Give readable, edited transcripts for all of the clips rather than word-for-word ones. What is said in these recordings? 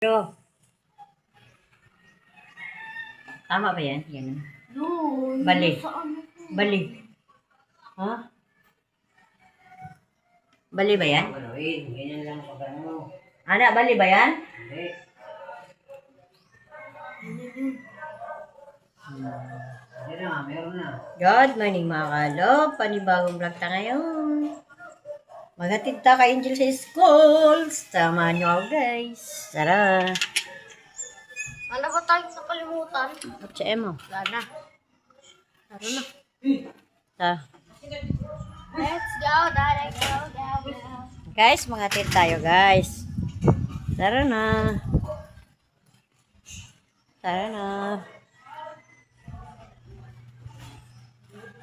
Pero, tama ba yan? Yan. Bali. Bali. Ha? Bali ba yan? Ganyan lang pag ano. Ana, bali ba yan? Hindi. Hindi na, meron na. Good morning mga kalop. Panibagong vlog ta ngayon. Magatid ta ka Angel sa school. Samahan nyo ako guys. Tara. Ano ba tayong nakalimutan? At sa emo. Wala na. Tara na. Ta. Let's go, daddy, go, go, go. Guys, magatid tayo guys. Tara na. Tara na.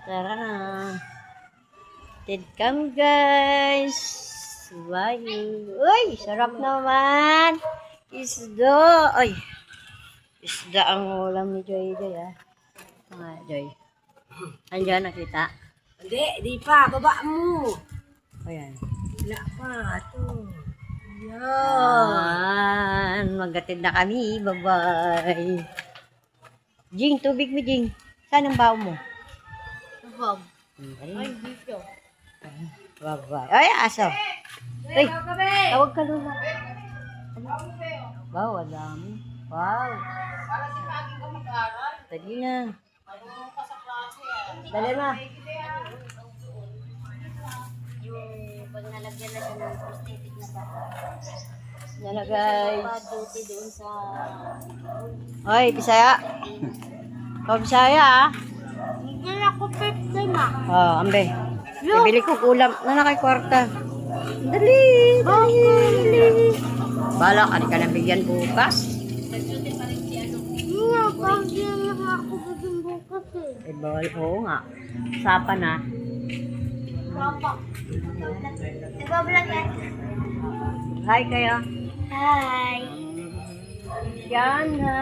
Tara na. Tid kami guys. Bye. Uy, sarap naman. Isda. Ay. Isda ang ulam ni Joy Joy ah. Mga Joy. Andiyan nakita. Hindi, di pa. Baba mo. Ayan. Wala pa. Ito. Yan. Magatid na kami. Bye-bye. Jing, tubig mo Jing. Saan ang bawo mo? Bag. Ay, Ay, dito. bye-bye. Ay, aso. Ay, tawag ka luna. Wow, dami. Wow. Para si Pagi ko mag-aral. Dali na. Marunong ka sa klase ah. Dali na. Yung pag nalagyan na siya ng prosthetic na ba? Yan na guys. Pa-duty doon sa... Oy, Bisaya. Ikaw Bisaya ah. Hindi na ako 15 na. Oh, ambe. Bibili ko ulam na kay kwarta. Dali, dali, dali. Bala ka na bigyan bukas. Hindi na, pag di na ako bigyan bukas eh. Eh, bawal oo nga. Sapa na. Papa. Nagbablog yan. Hi kayo. Hi. Yan na.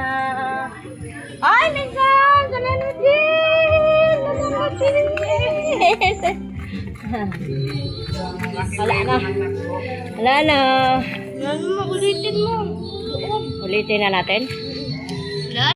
Ay, my God! Nanonood din! Nanonood din! Wala na. Wala na. Yan mo, ulitin mo. Doon. Ulitin na natin.